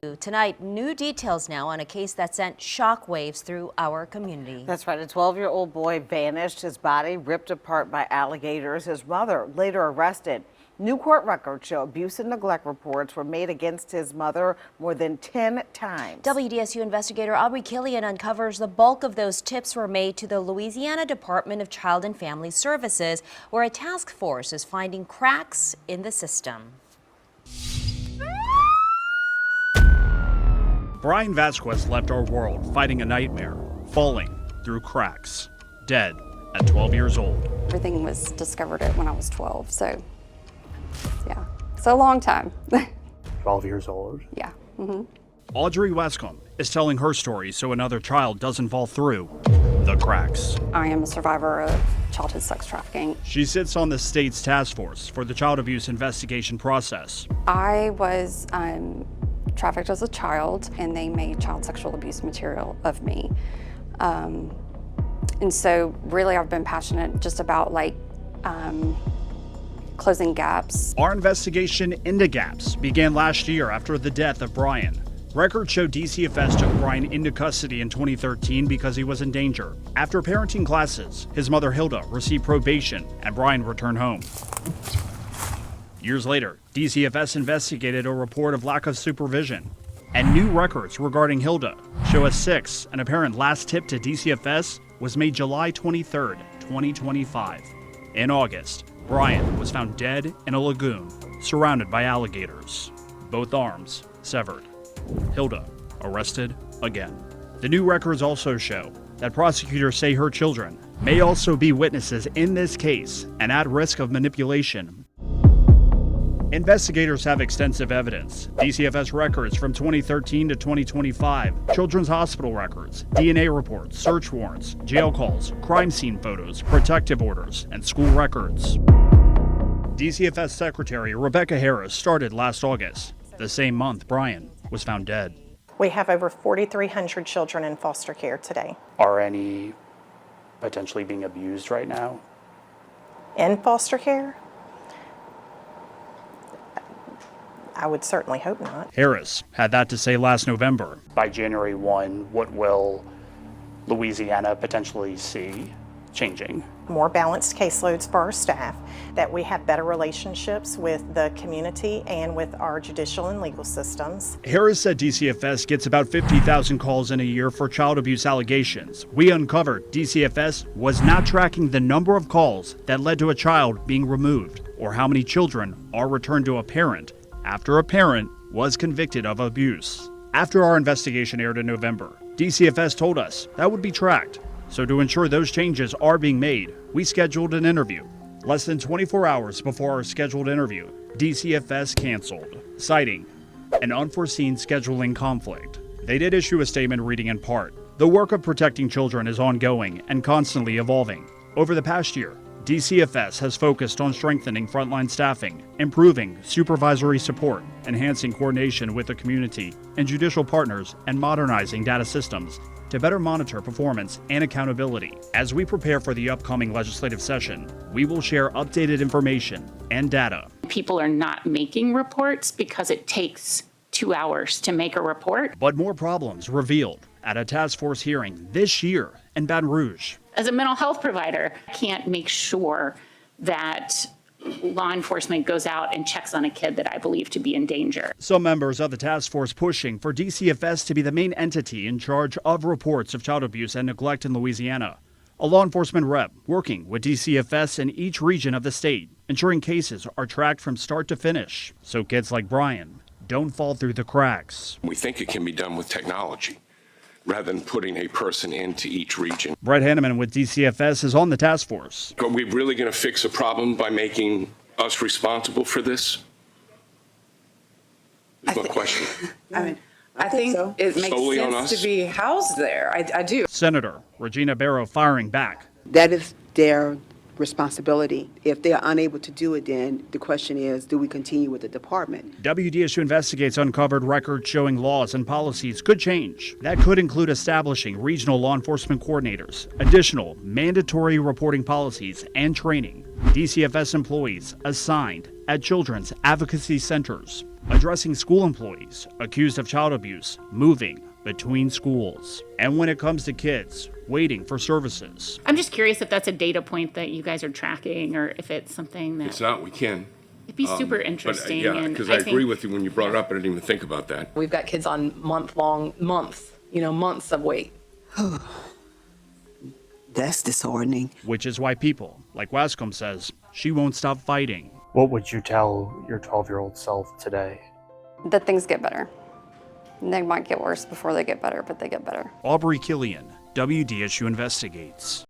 Tonight, new details now on a case that sent shockwaves through our community. That's right. A 12-year-old boy vanished, his body ripped apart by alligators. His mother later arrested. New court records show abuse and neglect reports were made against his mother more than 10 times. WDSU investigator Aubrey Killian uncovers the bulk of those tips were made to the Louisiana Department of Child and Family Services, where a task force is finding cracks in the system. Bryan Vasquez left our world fighting a nightmare, falling through cracks, dead at 12 years old. Everything was discovered when I was 12, so yeah, it's a long time. 12 years old? Yeah. Audrey Westcomb is telling her story so another child doesn't fall through the cracks. I am a survivor of childhood sex trafficking. She sits on the state's task force for the child abuse investigation process. I was trafficked as a child, and they made child sexual abuse material of me. And so really I've been passionate just about closing gaps. Our investigation into gaps began last year after the death of Bryan. Records show DCFS took Bryan into custody in 2013 because he was in danger. After parenting classes, his mother Hilda received probation and Bryan returned home. Years later, DCFS investigated a report of lack of supervision. And new records regarding Hilda show a sixth and apparent last tip to DCFS was made July 23, 2025. In August, Bryan was found dead in a lagoon, surrounded by alligators. Both arms severed. Hilda arrested again. The new records also show that prosecutors say her children may also be witnesses in this case and at risk of manipulation. Investigators have extensive evidence. DCFS records from 2013 to 2025, children's hospital records, DNA reports, search warrants, jail calls, crime scene photos, protective orders, and school records. DCFS Secretary Rebecca Harris started last August. The same month, Bryan was found dead. We have over 4,300 children in foster care today. Are any potentially being abused right now? In foster care? I would certainly hope not. Harris had that to say last November. By January 1, what will Louisiana potentially see changing? More balanced caseloads for our staff, that we have better relationships with the community and with our judicial and legal systems. Harris said DCFS gets about 50,000 calls in a year for child abuse allegations. We uncovered DCFS was not tracking the number of calls that led to a child being removed, or how many children are returned to a parent after a parent was convicted of abuse. After our investigation aired in November, DCFS told us that would be tracked. So to ensure those changes are being made, we scheduled an interview. Less than 24 hours before our scheduled interview, DCFS canceled, citing an unforeseen scheduling conflict. They did issue a statement reading in part, "The work of protecting children is ongoing and constantly evolving. Over the past year, DCFS has focused on strengthening frontline staffing, improving supervisory support, enhancing coordination with the community and judicial partners, and modernizing data systems to better monitor performance and accountability. As we prepare for the upcoming legislative session, we will share updated information and data." People are not making reports because it takes 2 hours to make a report. But more problems revealed at a task force hearing this year in Baton Rouge. As a mental health provider, I can't make sure that law enforcement goes out and checks on a kid that I believe to be in danger. Some members of the task force pushing for DCFS to be the main entity in charge of reports of child abuse and neglect in Louisiana. A law enforcement rep working with DCFS in each region of the state, ensuring cases are tracked from start to finish, so kids like Bryan don't fall through the cracks. We think it can be done with technology, rather than putting a person into each region. Brett Hanneman with DCFS is on the task force. Are we really going to fix a problem by making us responsible for this? That's my question. I think so. It makes Solely on sense us? to be housed there. I do. Senator Regina Barrow firing back. That is their responsibility. If they are unable to do it, then the question is, do we continue with the department? WDSU Investigates uncovered records showing laws and policies could change. That could include establishing regional law enforcement coordinators, additional mandatory reporting policies and training, DCFS employees assigned at children's advocacy centers, addressing school employees accused of child abuse moving between schools, and when it comes to kids waiting for services. I'm just curious if that's a data point that you guys are tracking or if it's something that It's not, we can. it'd be super interesting. But, yeah, and because I agree think- with you when you brought it up. I didn't even think about that. We've got kids on months of wait. That's disheartening. Which is why people, like Wascom says, she won't stop fighting. What would you tell your 12-year-old self today? That things get better. They might get worse before they get better, but they get better. Aubrey Killian, WDSU Investigates.